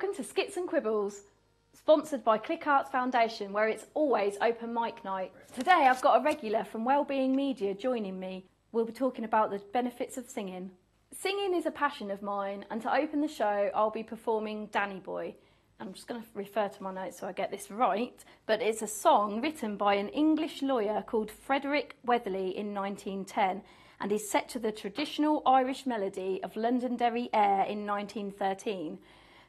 Welcome to Skits and Quibbles, sponsored by Click Arts Foundation, where it's always open mic night. Today I've got a regular from Wellbeing Media joining me. We'll be talking about the benefits of singing. Singing is a passion of mine, and to open the show I'll be performing Danny Boy. I'm just going to refer to my notes so I get this right, but it's a song written by an English lawyer called Frederick Weatherly in 1910, and is set to the traditional Irish melody of Londonderry Air in 1913.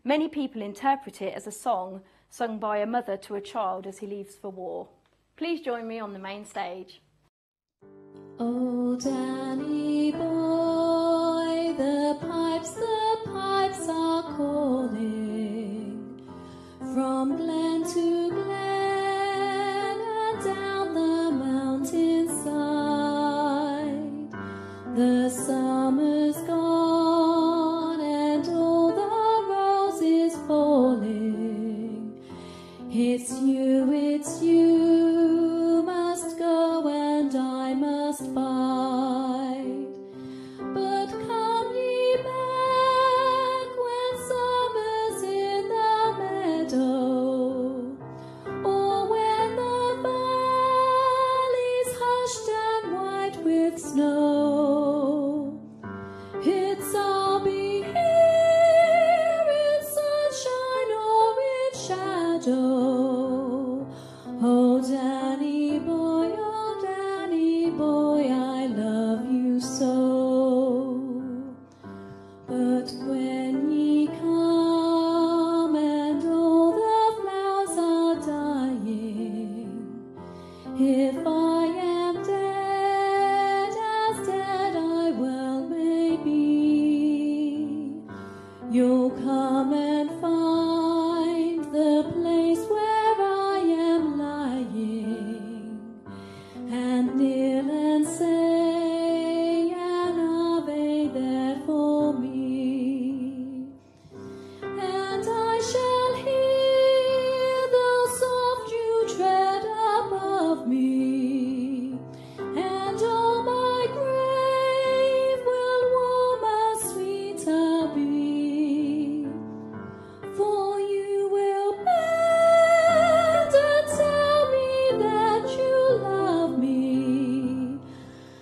Many people interpret it as a song sung by a mother to a child as he leaves for war. Please join me on the main stage. Oh, Danny boy, the pipes are calling from glen to glen and down the mountainside. The summer's gone and all the rose is falling. It's you must go and I must bide. But come ye back when summer's in the meadow, or when the valley's hushed and white with snow. It's I'll be here in sunshine or in shadow. Oh, Danny boy, I love you so. But when ye come and all the flowers are dying, if I am dead, as dead I well may be, you'll come and find the place where I am lying, and kneel and say an Ave there for me. And I shall hear the soft dew tread above me, and all my grave will warmer, sweeter be. For you will bend and tell me that you love me,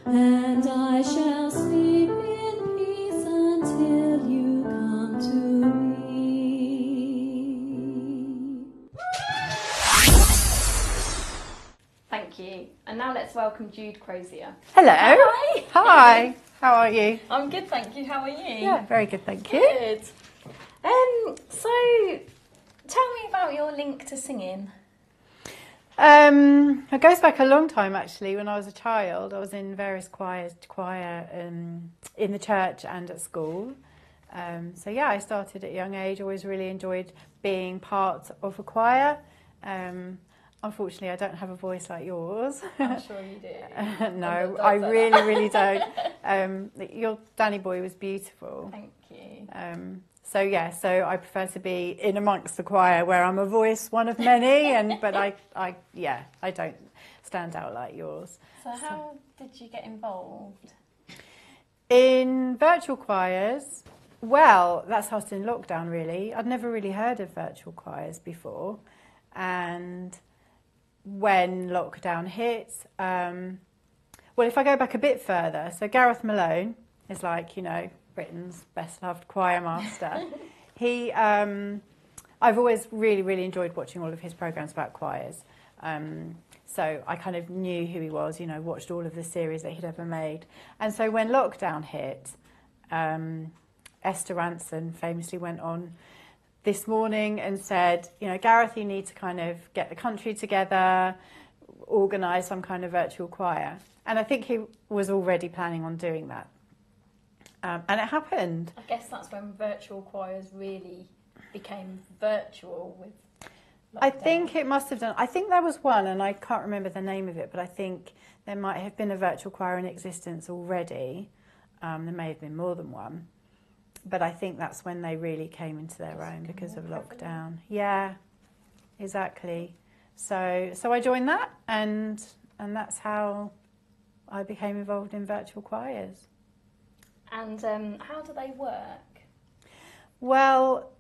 and I shall sleep in peace until you come to me. Thank you. And now let's welcome Judith Crosier. Hello. Hi. Hi. How are you? I'm good, thank you. How are you? Yeah, very good, thank you. Good. So tell me about your link to singing. It goes back a long time actually. When I was a child, I was in various choir in the church and at school. So yeah, I started at a young age. Always really enjoyed being part of a choir. Unfortunately, I don't have a voice like yours. I'm sure you do. No, I really don't. Your Danny Boy was beautiful. Thank you. So I prefer to be in amongst the choir where I'm a voice, one of many, but I don't stand out like yours. So how did you get involved? In virtual choirs, well, that started in lockdown really. I'd never really heard of virtual choirs before, and when lockdown hit, well, if I go back a bit further, so Gareth Malone is like, Britain's best loved choir master. I've always really enjoyed watching all of his programmes about choirs. So I kind of knew who he was, watched all of the series that he'd ever made. And so when lockdown hit, Esther Ranson famously went on this morning and said, Gareth, you need to kind of get the country together, organise some kind of virtual choir. And I think he was already planning on doing that. And it happened. I guess that's when virtual choirs really became virtual with lockdown. I think it must have done. I think there was one, and I can't remember the name of it, but I think there might have been a virtual choir in existence already. There may have been more than one. But I think that's when they really came into their own because of lockdown. Yeah, exactly. So I joined that, and that's how I became involved in virtual choirs. And how do they work? Well,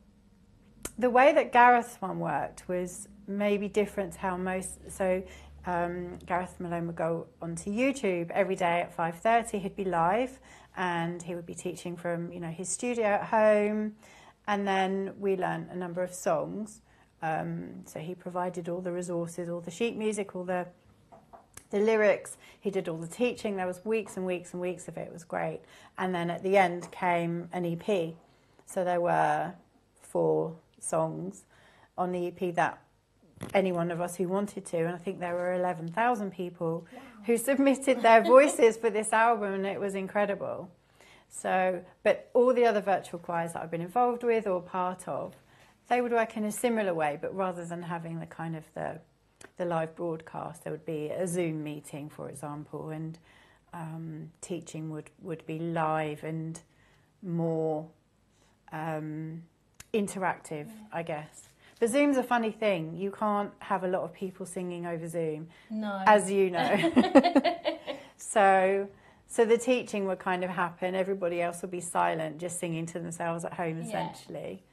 the way that Gareth's one worked was maybe different to how Gareth Malone would go onto YouTube every day at 5:30. He'd be live and he would be teaching from his studio at home, and then we learned a number of songs. So he provided all the resources, all the sheet music, all the lyrics. He did all the teaching. There was weeks and weeks and weeks of it. It was great. And then at the end came an EP. So there were 4 songs on the EP that any one of us who wanted to, and I think there were 11,000 people who submitted their voices for this album, and it was incredible. So, but all the other virtual choirs that I've been involved with or part of, they would work in a similar way, but rather than having the kind of the live broadcast, there would be a Zoom meeting, for example, and teaching would be live and more interactive, I guess. But Zoom's a funny thing. You can't have a lot of people singing over Zoom, no, as you know. So the teaching would kind of happen. Everybody else would be silent, just singing to themselves at home, essentially.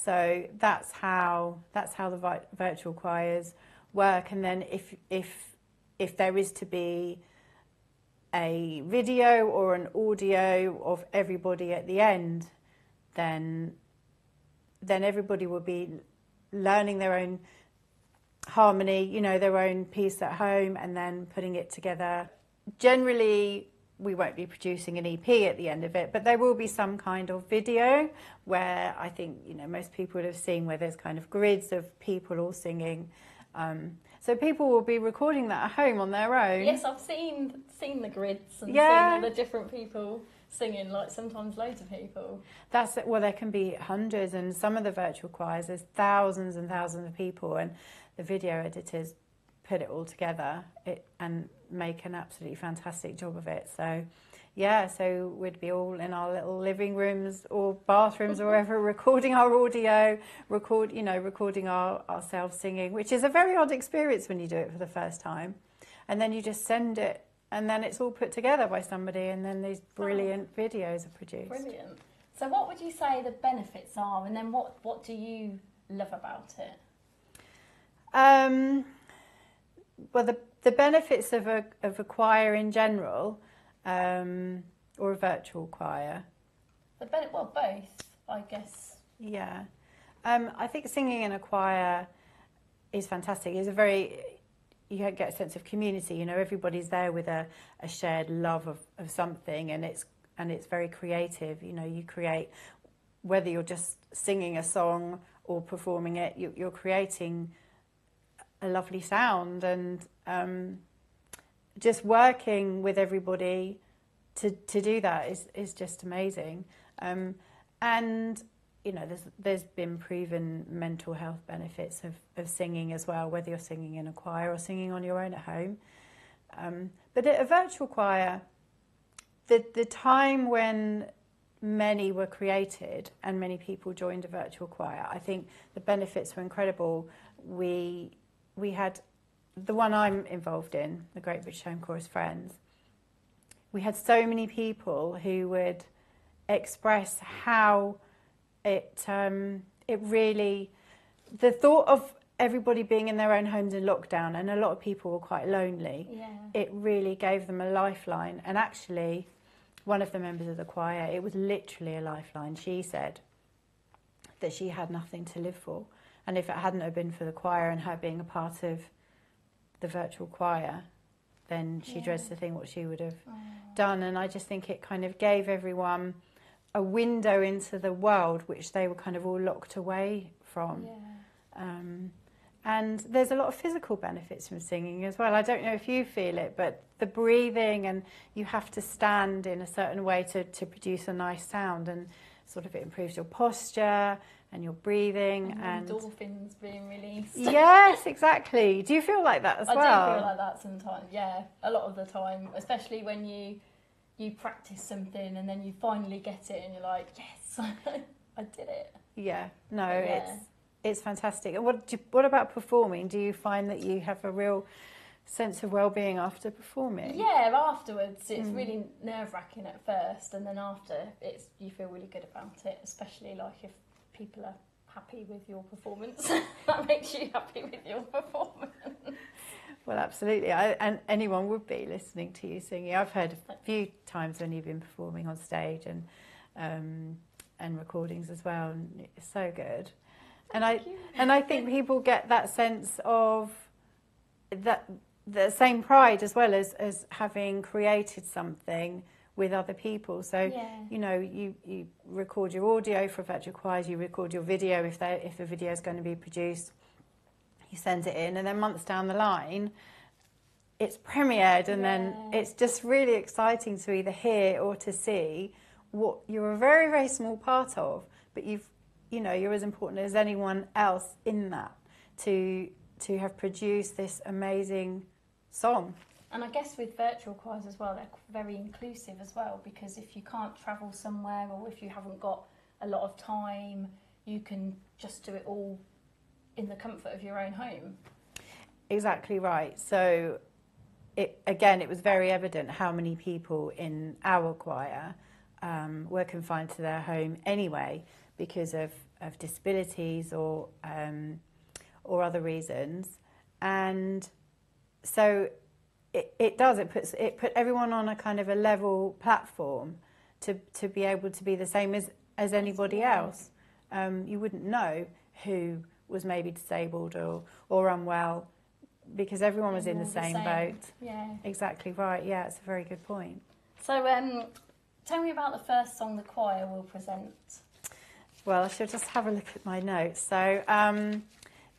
So that's how the virtual choirs work. And then if there is to be a video or an audio of everybody at the end, then everybody will be learning their own harmony, their own piece at home, and then putting it together. Generally, we won't be producing an EP at the end of it, but there will be some kind of video where I think, most people would have seen where there's kind of grids of people all singing. So people will be recording that at home on their own. Yes, I've seen the grids and seen all the different people singing, like sometimes loads of people. That's it. Well, there can be hundreds, and some of the virtual choirs, there's thousands and thousands of people, and the video editors put it all together and make an absolutely fantastic job of it. So so we'd be all in our little living rooms or bathrooms or wherever, recording our audio, recording ourselves singing, which is a very odd experience when you do it for the first time. And then you just send it, and then it's all put together by somebody, and then these brilliant videos are produced. Brilliant. So what would you say the benefits are, and then what do you love about it? Well, the benefits of a choir in general, or a virtual choir. Well, both, I guess. Yeah. I think singing in a choir is fantastic. You get a sense of community. Everybody's there with a shared love of something, and it's very creative. You create, whether you're just singing a song or performing it, you're creating a lovely sound, and just working with everybody to do that is just amazing. And there's been proven mental health benefits of singing as well, whether you're singing in a choir or singing on your own at home. But at a virtual choir, the time when many were created and many people joined a virtual choir, I think the benefits were incredible. We had the one I'm involved in, the Great British Home Chorus Friends. We had so many people who would express how it really, the thought of everybody being in their own homes in lockdown, and a lot of people were quite lonely, it really gave them a lifeline. And actually, one of the members of the choir, it was literally a lifeline. She said that she had nothing to live for. And if it hadn't have been for the choir and her being a part of the virtual choir, then she dreads to think what she would have done. And I just think it kind of gave everyone a window into the world which they were kind of all locked away from. And there's a lot of physical benefits from singing as well. I don't know if you feel it, but the breathing, and you have to stand in a certain way to produce a nice sound, and sort of it improves your posture and your breathing, and endorphins being released. Yes, exactly. Do you feel like that as well? I do feel like that sometimes, a lot of the time, especially when you practice something and then you finally get it and you're like, yes, I did it. It's fantastic. And what about performing? Do you find that you have a real sense of well-being after performing? Yeah, afterwards it's really nerve-wracking at first, and then after you feel really good about it, especially like if people are happy with your performance. That makes you happy with your performance. Well, absolutely. And anyone would be listening to you singing. I've heard a few times when you've been performing on stage and recordings as well, and it's so good. And I think people get that sense of that the same pride as well as having created something with other people. So you know, you record your audio for virtual choirs, you record your video if the video is going to be produced, you send it in, and then months down the line it's premiered, and then it's just really exciting to either hear or to see what you're a very, very small part of, but you're as important as anyone else in that to have produced this amazing song. And I guess with virtual choirs as well, they're very inclusive as well, because if you can't travel somewhere or if you haven't got a lot of time, you can just do it all in the comfort of your own home. Exactly right. So it was very evident how many people in our choir were confined to their home anyway because of disabilities or other reasons, and so it put everyone on a kind of a level platform to be able to be the same as anybody else. You wouldn't know who was maybe disabled or unwell, because everyone was in the same boat. Yeah. Exactly right. Yeah, it's a very good point. So tell me about the first song the choir will present. Well, I should just have a look at my notes. So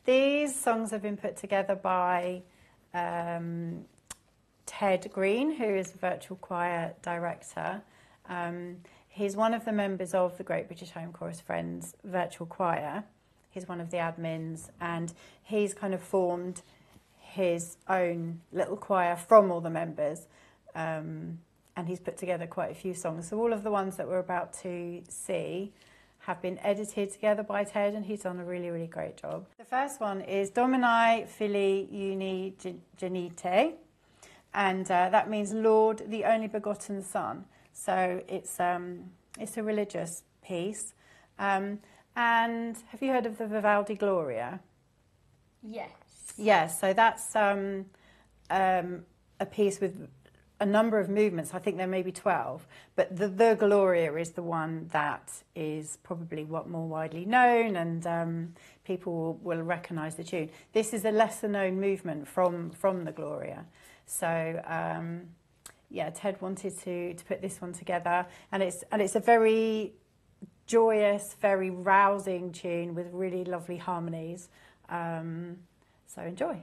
these songs have been put together by Ted Green, who is the virtual choir director. He's one of the members of the Great British Home Chorus Friends virtual choir. He's one of the admins, and he's kind of formed his own little choir from all the members, and he's put together quite a few songs. So all of the ones that we're about to see have been edited together by Ted, and he's done a really, really great job. The first one is Domini Filii Uni Genite, and that means Lord, the only begotten Son. So it's a religious piece. And have you heard of the Vivaldi Gloria? Yes. Yes, so that's a piece with a number of movements. I think there may be 12, but the Gloria is the one that is probably more widely known, and people will recognise the tune. This is a lesser known movement from the Gloria. So Ted wanted to put this one together, and it's a very joyous, very rousing tune with really lovely harmonies. So enjoy.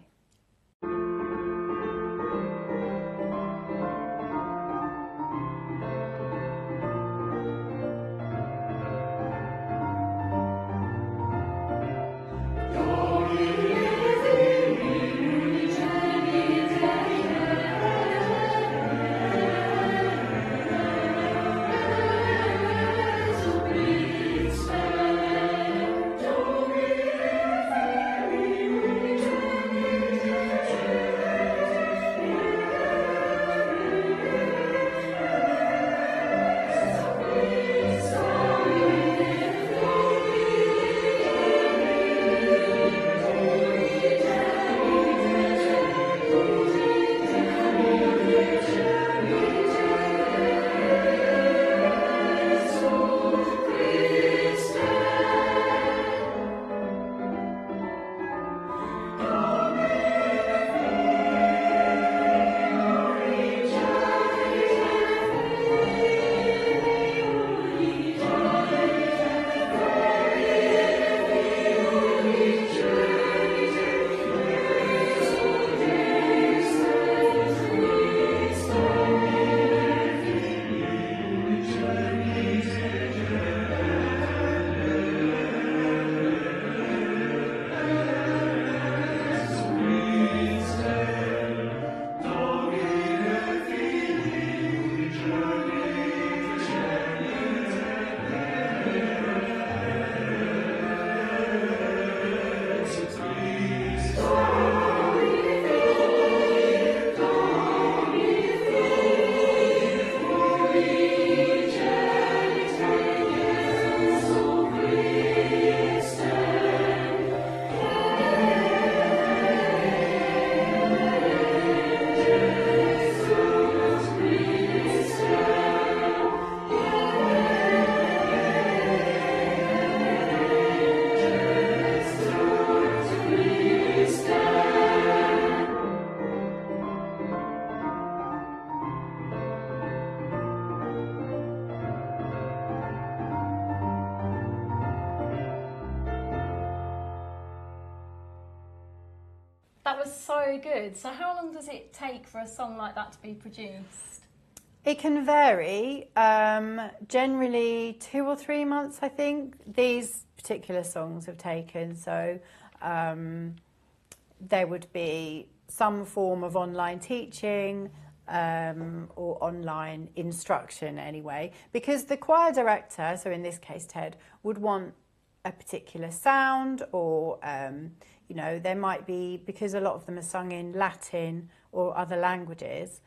that was so good. So how long does it take for a song like that to be produced? It can vary. Generally 2 or 3 months, I think. These particular songs have taken. So there would be some form of online teaching or online instruction anyway, because the choir director, so in this case Ted, would want a particular sound, or you know, there might be, because a lot of them are sung in Latin or other languages,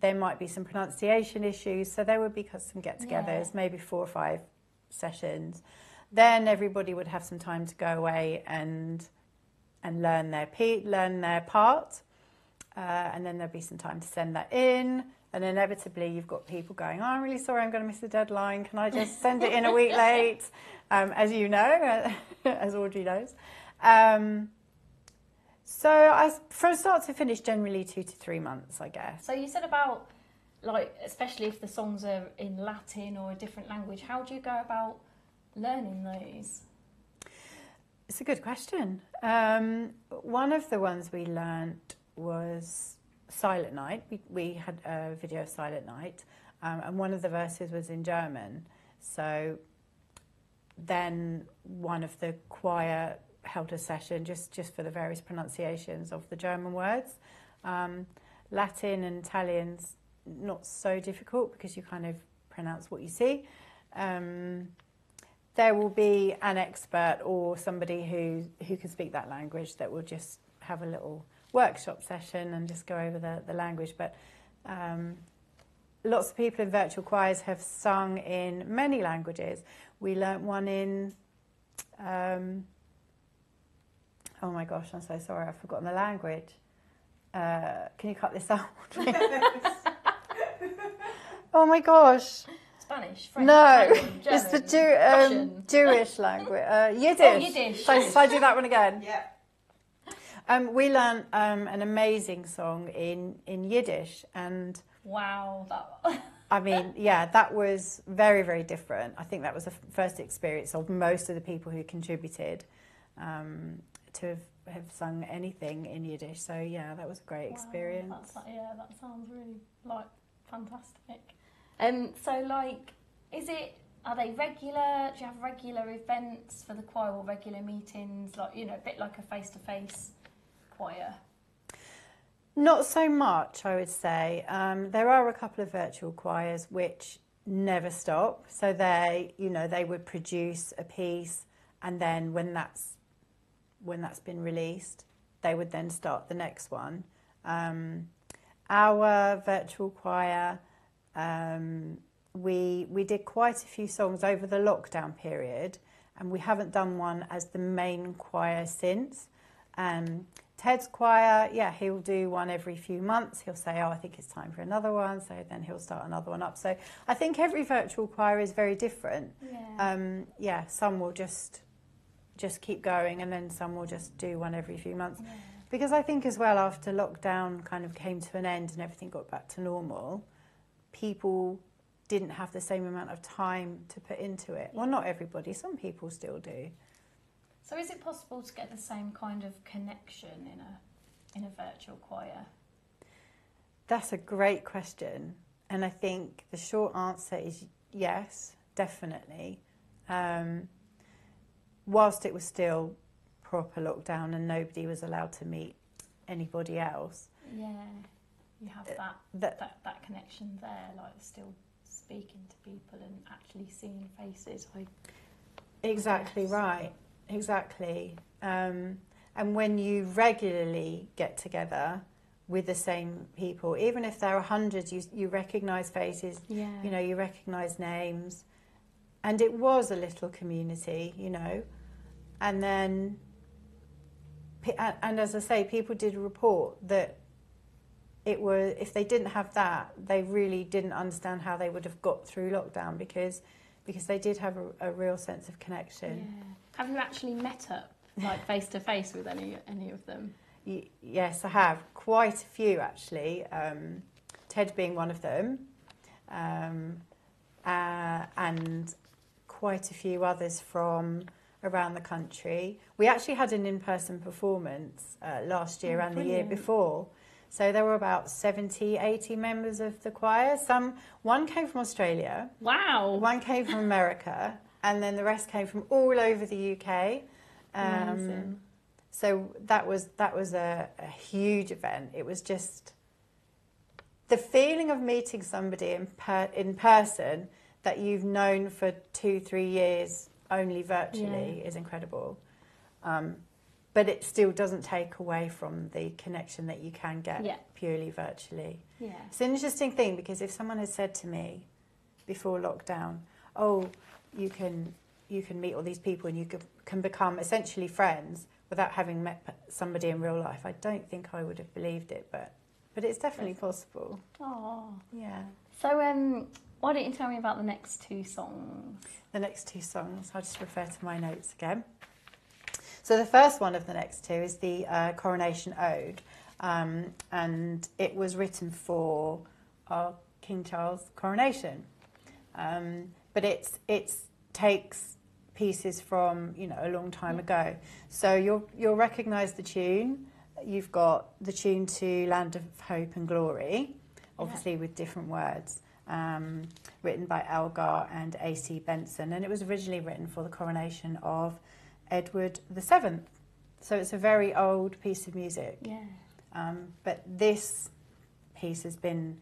there might be some pronunciation issues, so there would be some get-togethers, maybe 4 or 5 sessions. Then everybody would have some time to go away and learn their part, and then there'd be some time to send that in. And inevitably, you've got people going, "Oh, I'm really sorry, I'm going to miss the deadline. Can I just send it in a week late?" As you know, as Audrey knows. So from start to finish, generally 2 to 3 months, I guess. So you said about, like, especially if the songs are in Latin or a different language, how do you go about learning those? It's a good question. One of the ones we learnt was Silent Night. We had a video of Silent Night, and one of the verses was in German. So then one of the choir held a session just for the various pronunciations of the German words. Latin and Italian's not so difficult because you kind of pronounce what you see. There will be an expert or somebody who can speak that language that will just have a little workshop session and just go over the language. But lots of people in virtual choirs have sung in many languages. We learnt one in, oh my gosh, I'm so sorry, I've forgotten the language. Can you cut this out? Oh my gosh. Spanish, French, No, Italian, German, it's the Russian. Jewish language. Yiddish. Oh, Yiddish. So I do that one again? Yeah. We learnt an amazing song in Yiddish, and Wow, that. I mean, yeah, that was very, very different. I think that was the first experience of most of the people who contributed to have sung anything in Yiddish. So yeah, that was a great experience. That sounds really fantastic. So like, are they regular? Do you have regular events for the choir or regular meetings? Like, you know, a bit like a face-to-face choir. Not so much, I would say. There are a couple of virtual choirs which never stop. So they would produce a piece, and then when that's been released, they would then start the next one. Our virtual choir, we did quite a few songs over the lockdown period, and we haven't done one as the main choir since. Ted's choir, yeah, he'll do one every few months. He'll say, "Oh, I think it's time for another one," so then he'll start another one up. So I think every virtual choir is very different. Yeah. Some will just keep going, and then some will just do one every few months. Yeah. Because I think as well, after lockdown kind of came to an end and everything got back to normal, people didn't have the same amount of time to put into it. Well, not everybody, some people still do. So is it possible to get the same kind of connection in a virtual choir? That's a great question, and I think the short answer is yes, definitely. Whilst it was still proper lockdown and nobody was allowed to meet anybody else. Yeah, you have that connection there, like still speaking to people and actually seeing faces. Exactly right. Exactly. And when you regularly get together with the same people, even if there are hundreds, you recognise faces, Yeah. you know, you recognise names. And it was a little community, you know. And then, and as I say, people did report that it was, if they didn't have that, they really didn't understand how they would have got through lockdown, because they did have a real sense of connection. Yeah. Have you actually met up, like face to face, with any of them? Yes, I have. Quite a few, actually. Ted being one of them, and quite a few others from around the country. We actually had an in-person performance last year and the year before. So there were about 70, 80 members of the choir. One came from Australia. Wow. One came from America. And then the rest came from all over the UK. Amazing. So that was a huge event. It was just the feeling of meeting somebody in person that you've known for 2-3 years only virtually is incredible. But it still doesn't take away from the connection that you can get purely virtually. Yeah. It's an interesting thing, because if someone had said to me before lockdown, oh, you can meet all these people and you can become essentially friends without having met somebody in real life, I don't think I would have believed it, but it's definitely possible. Oh. Yeah. So why don't you tell me about the next 2 songs? The next 2 songs, I'll just refer to my notes again. So the first one of the next 2 is the Coronation Ode, and it was written for our King Charles coronation. But it takes pieces from a long time ago. So you'll recognise the tune. You've got the tune to Land of Hope and Glory, obviously with different words, written by Elgar and A.C. Benson, and it was originally written for the coronation of Edward VII. So it's a very old piece of music. Yeah. But this piece has been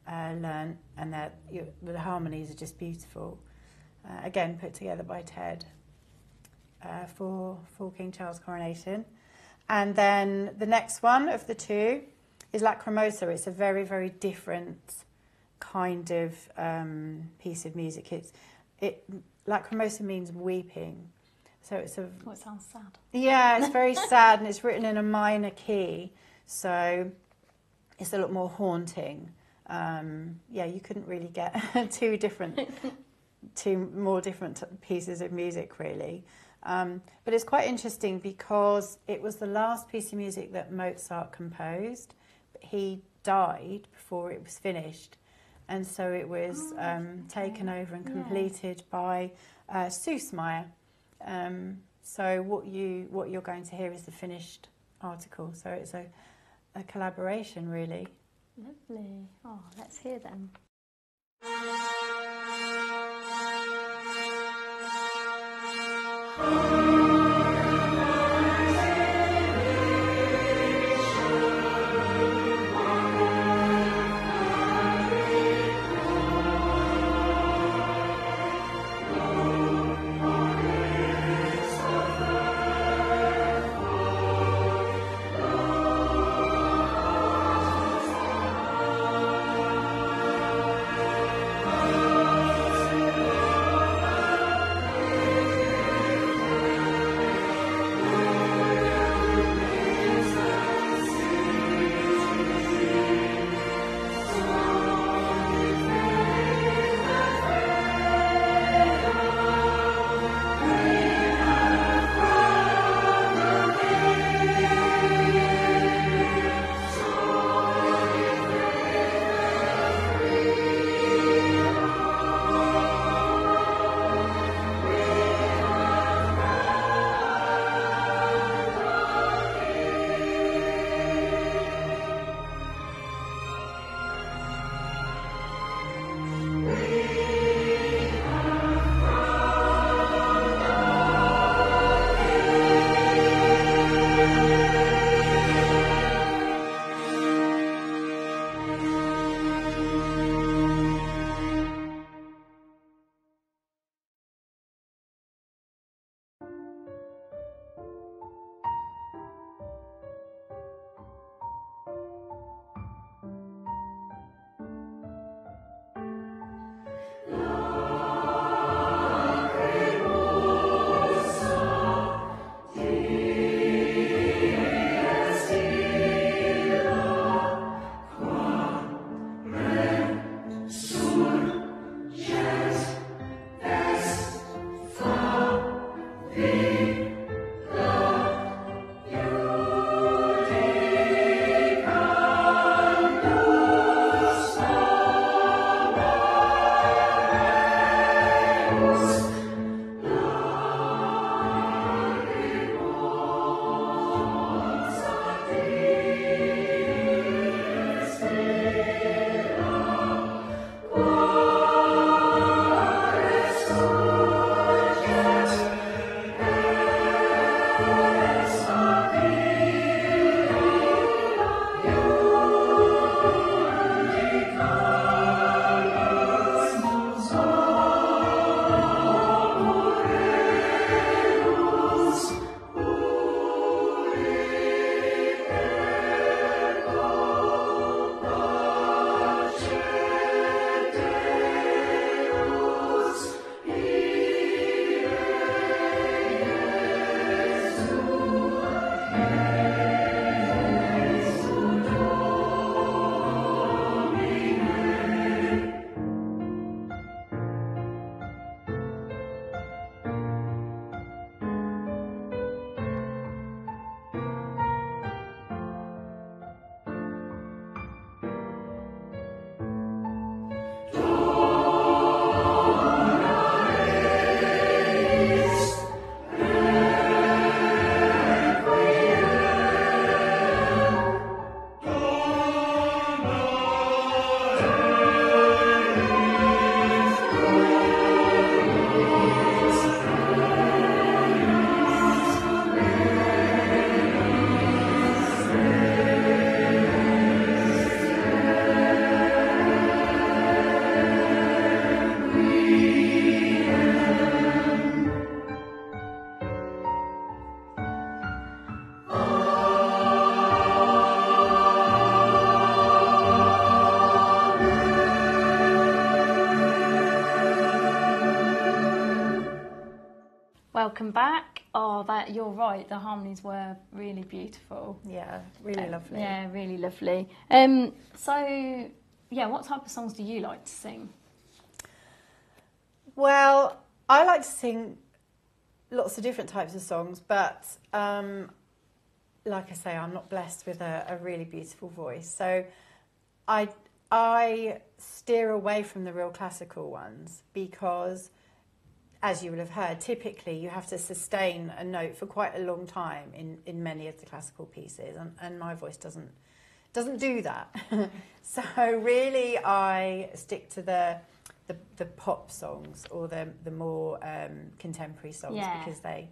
learnt, and the harmonies are just beautiful. Again, put together by Ted for King Charles' coronation. And then the next one of the 2 is Lacrimosa. It's a very, very different kind of piece of music. Lacrimosa means weeping. So it sounds sad. Yeah, it's very sad, and it's written in a minor key, so it's a lot more haunting. You couldn't really get two more different pieces of music, really. But it's quite interesting because it was the last piece of music that Mozart composed, but he died before it was finished, and so it was taken over and completed by Süssmayr. So what you're going to hear is the finished article. So it's a collaboration, really. Lovely. Oh, let's hear them. Welcome back. Oh, you're right. The harmonies were really beautiful. Yeah, really lovely. Yeah, really lovely. So, yeah, what type of songs do you like to sing? Well, I like to sing lots of different types of songs, but like I say, I'm not blessed with a really beautiful voice. So I steer away from the real classical ones because, as you will have heard, typically you have to sustain a note for quite a long time in many of the classical pieces, and my voice doesn't do that. So really I stick to the pop songs or the more contemporary songs because I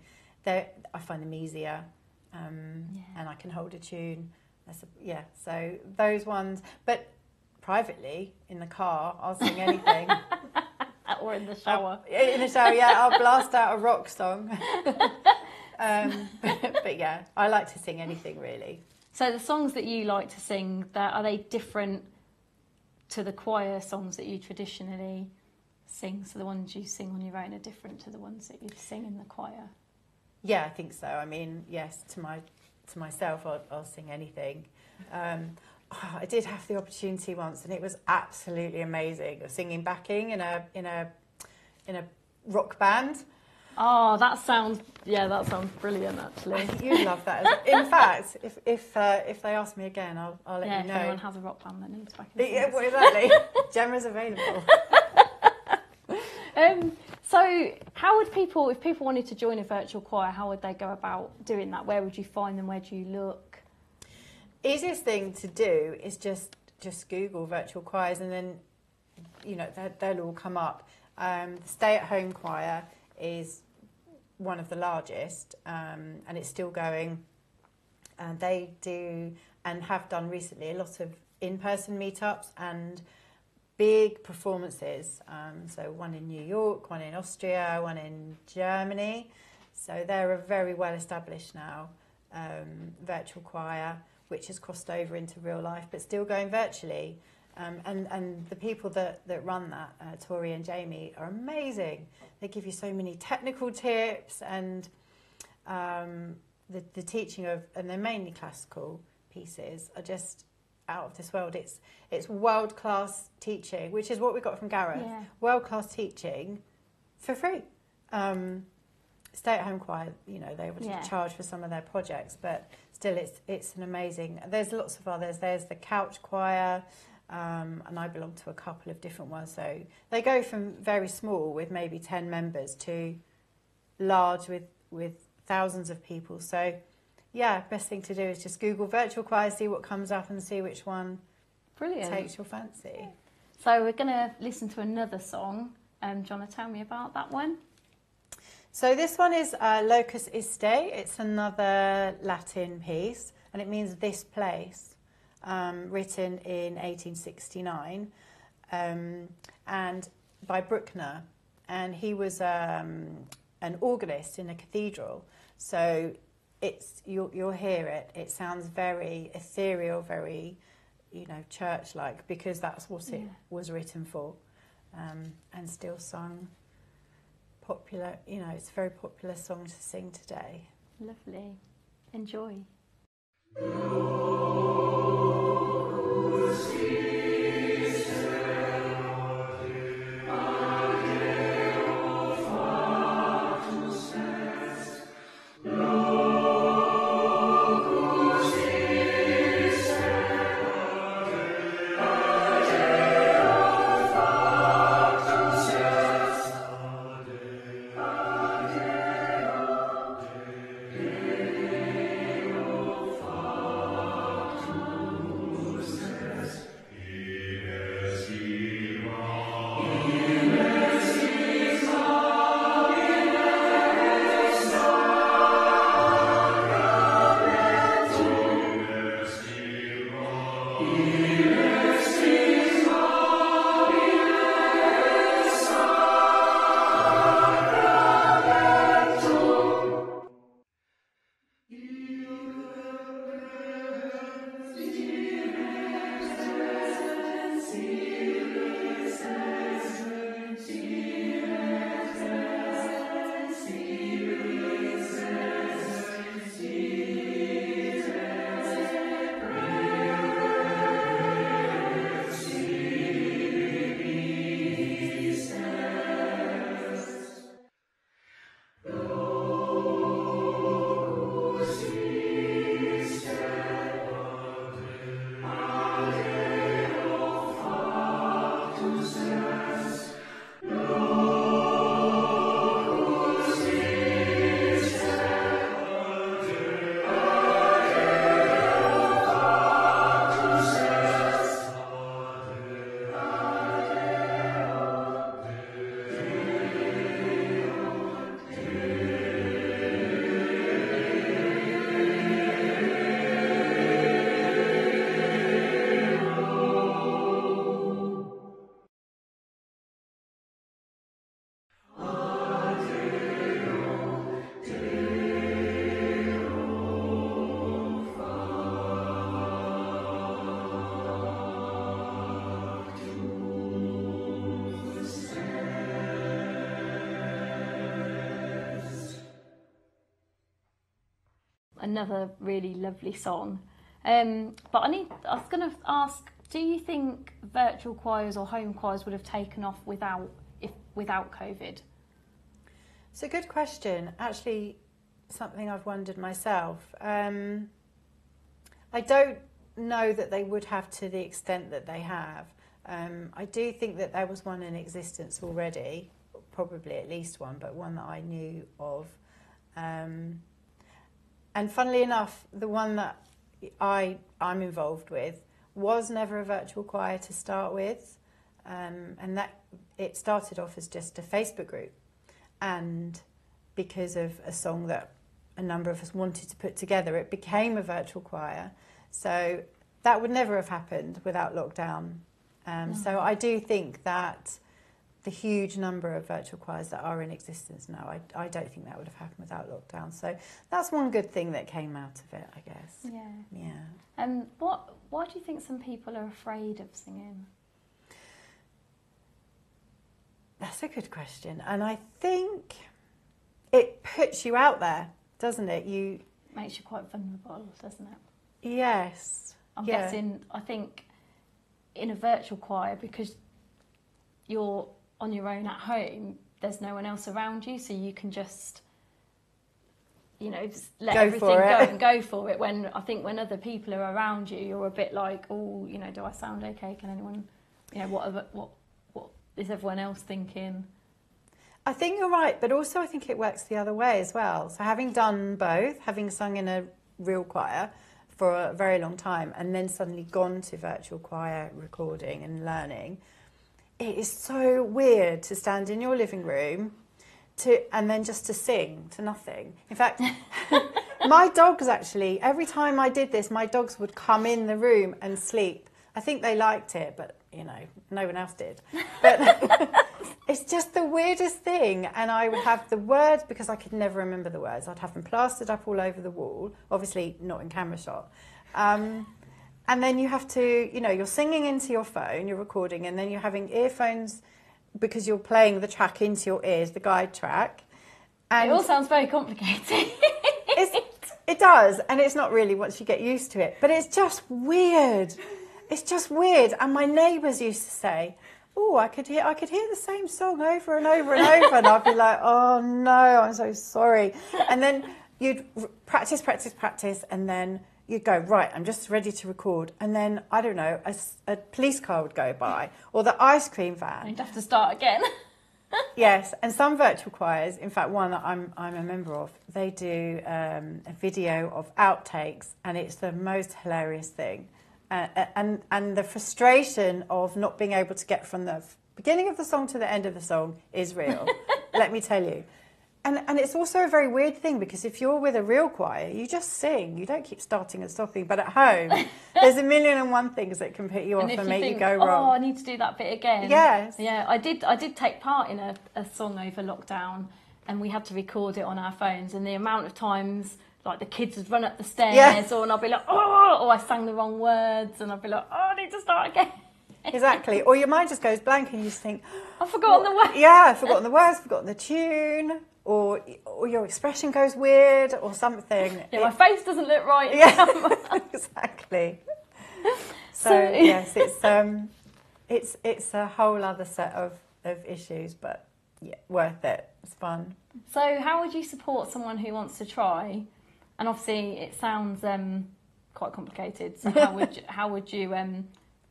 find them easier, and I can hold a tune. So those ones. But privately in the car, I'll sing anything. Or in the shower. In the shower, yeah, I'll blast out a rock song. But yeah, I like to sing anything really. So the songs that you like to sing, are they different to the choir songs that you traditionally sing? So the ones you sing on your own are different to the ones that you sing in the choir? Yeah, I think so. I mean, yes, to myself, I'll sing anything. I did have the opportunity once, and it was absolutely amazing, of singing backing in a rock band. Oh, that sounds brilliant, actually. You'd love that. In fact, if they ask me again, I'll let you know. If anyone has a rock band that needs backing. Yeah, well, exactly. Gemma's available. So how would people, if people wanted to join a virtual choir, how would they go about doing that? Where would you find them? Where do you look? Easiest thing to do is just Google virtual choirs, and then they'll all come up. The stay-at-home choir is one of the largest, and it's still going. And they do and have done recently a lot of in-person meetups and big performances. So one in New York, one in Austria, one in Germany. So they're a very well established now virtual choir, which has crossed over into real life, but still going virtually. And the people that run that, Tori and Jamie, are amazing. They give you so many technical tips, and the teaching and they're mainly classical pieces, are just out of this world. It's world-class teaching, which is what we got from Gareth. Yeah. World-class teaching for free. Stay-at-home choir, they would charge for some of their projects, but still it's an amazing. There's lots of others. There's the couch choir, and I belong to a couple of different ones. So they go from very small with maybe 10 members to large with thousands of people. So yeah, best thing to do is just Google virtual choir, see what comes up, and see which one takes your fancy. So we're going to listen to another song. Do you want to tell me about that one? So this one is Locus Iste. It's another Latin piece, and it means this place, written in 1869, and by Bruckner. And he was an organist in a cathedral. So you'll hear it. It sounds very ethereal, very, church-like, because that's what it was written for, and still sung. Popular, it's a very popular song to sing today. Lovely. Enjoy. another really lovely song. But I was going to ask, do you think virtual choirs or home choirs would have taken off without COVID? It's a good question. Actually, something I've wondered myself. I don't know that they would have to the extent that they have. I do think that there was one in existence already, probably at least one, but one that I knew of. And funnily enough, the one that I'm involved with was never a virtual choir to start with, and that it started off as just a Facebook group, and because of a song that a number of us wanted to put together, it became a virtual choir. So that would never have happened without lockdown. So I do think that the huge number of virtual choirs that are in existence now, I don't think that would have happened without lockdown. So that's one good thing that came out of it, I guess. Yeah. Why do you think some people are afraid of singing? That's a good question. And I think it puts you out there, doesn't it? Makes you quite vulnerable, doesn't it? Yes. I'm guessing, I think, in a virtual choir, because you're on your own at home, there's no one else around you, so you can just, just let everything go and go for it. When other people are around you, you're a bit like, oh, do I sound okay? Can anyone, what is everyone else thinking? I think you're right, but also I think it works the other way as well. So having done both, having sung in a real choir for a very long time and then suddenly gone to virtual choir recording and learning, it is so weird to stand in your living room and then just to sing to nothing. In fact, my dogs actually, every time I did this, my dogs would come in the room and sleep. I think they liked it, but no one else did. But it's just the weirdest thing. And I would have the words, because I could never remember the words. I'd have them plastered up all over the wall, obviously not in camera shot. And then you have to, you're singing into your phone, you're recording, and then you're having earphones because you're playing the track into your ears, the guide track. And it all sounds very complicated. It does, and it's not really once you get used to it. But it's just weird. It's just weird. And my neighbours used to say, oh, I could hear the same song over and over and over. And I'd be like, oh no, I'm so sorry. And then you'd practice, and then you'd go, right, I'm just ready to record. And then, I don't know, a police car would go by, or the ice cream van. You'd have to start again. Yes, and some virtual choirs, in fact, one that I'm a member of, they do a video of outtakes, and it's the most hilarious thing. And the frustration of not being able to get from the beginning of the song to the end of the song is real, let me tell you. And it's also a very weird thing, because if you're with a real choir, you just sing. You don't keep starting and stopping. But at home, there's a million and one things that can put you off and make you go wrong. Oh, I need to do that bit again. Yes. Yeah, I did take part in a song over lockdown, and we had to record it on our phones. And the amount of times, like, the kids would run up the stairs, and I'd be like, oh, or I sang the wrong words, and I'd be like, oh, I need to start again. Exactly. Or your mind just goes blank, and you just think, I've forgotten the words. Yeah, I've forgotten the words, forgotten the tune. Or your expression goes weird, or something. Yeah, my face doesn't look right. Yeah, exactly. So yes, it's a whole other set of issues, but yeah, worth it. It's fun. So how would you support someone who wants to try? And obviously, it sounds quite complicated. So how would you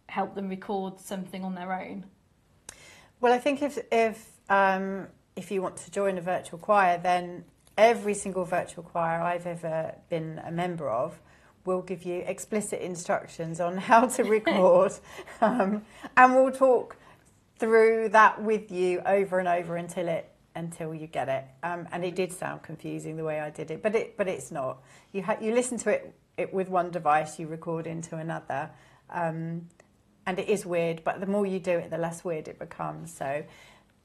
help them record something on their own? Well, I think if you want to join a virtual choir, then every single virtual choir I've ever been a member of will give you explicit instructions on how to record, and we'll talk through that with you over and over until you get it. And it did sound confusing the way I did it, but it's not. You listen to it with one device, you record into another, and it is weird. But the more you do it, the less weird it becomes. So.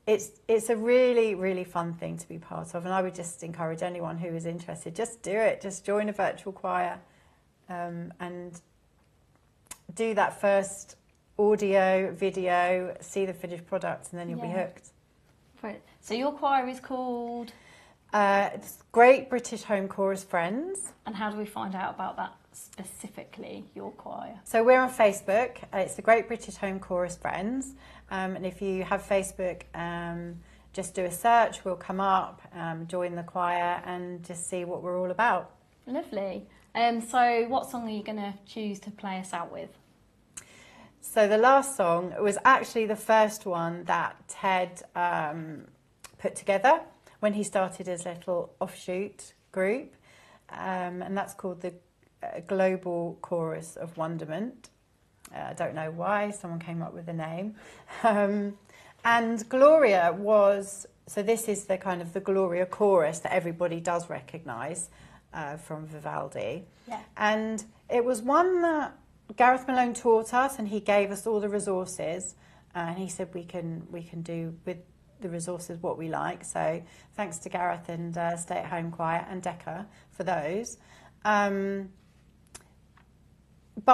It's a really, really fun thing to be part of, and I would just encourage anyone who is interested, just do it. Just join a virtual choir and do that first audio, video, see the finished product, and then you'll be hooked. Right. So your choir is called? It's Great British Home Chorus Friends. And how do we find out about that specifically, your choir? So we're on Facebook. It's the Great British Home Chorus Friends. And if you have Facebook, just do a search, we'll come up, join the choir and just see what we're all about. Lovely. So what song are you going to choose to play us out with? So the last song was actually the first one that Ted put together when he started his little offshoot group, and that's called the Global Chorus of Wonderment. I don't know why, someone came up with the name. And Gloria was, so this is the kind of the Gloria chorus that everybody does recognise from Vivaldi. Yeah. And it was one that Gareth Malone taught us, and he gave us all the resources, and he said we can do with the resources what we like. So thanks to Gareth and Stay at Home Choir and Decca for those. But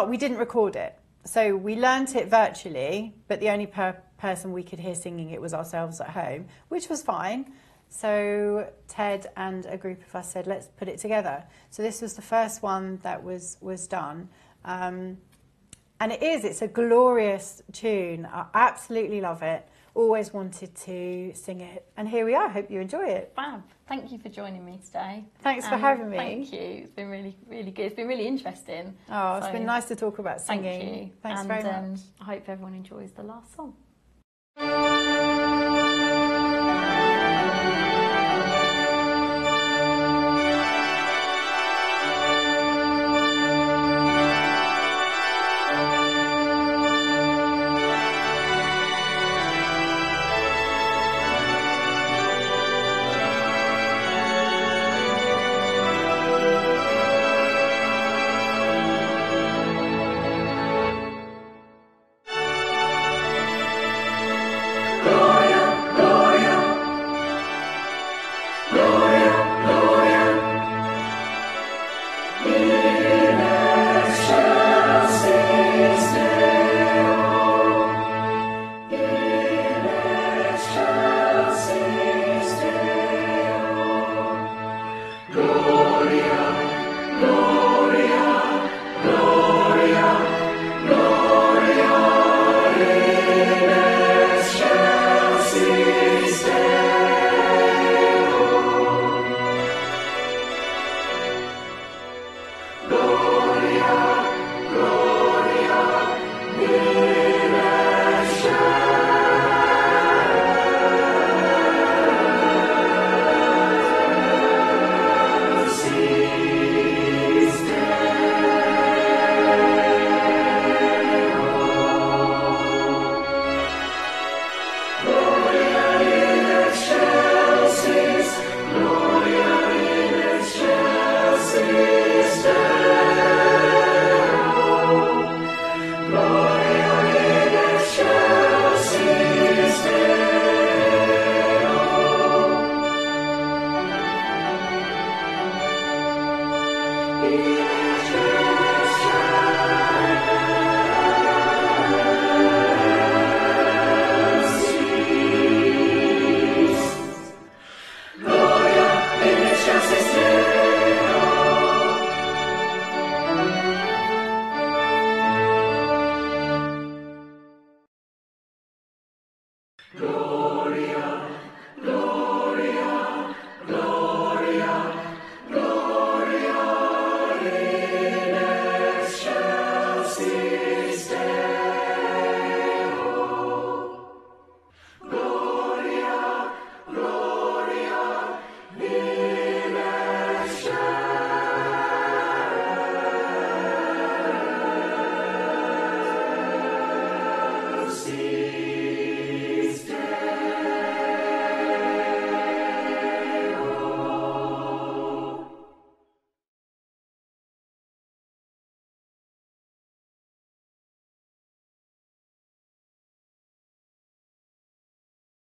we didn't record it. So we learnt it virtually, but the only person we could hear singing it was ourselves at home, which was fine. So Ted and a group of us said, let's put it together. So this was the first one that was done. And it's a glorious tune. I absolutely love it. Always wanted to sing it. And here we are. Hope you enjoy it. Fab. Thank you for joining me today. Thanks for having me. Thank you. It's been really, really good. It's been really interesting. Oh, it's been nice to talk about singing. Thank you. Thanks very much. I hope everyone enjoys the last song. Yeah.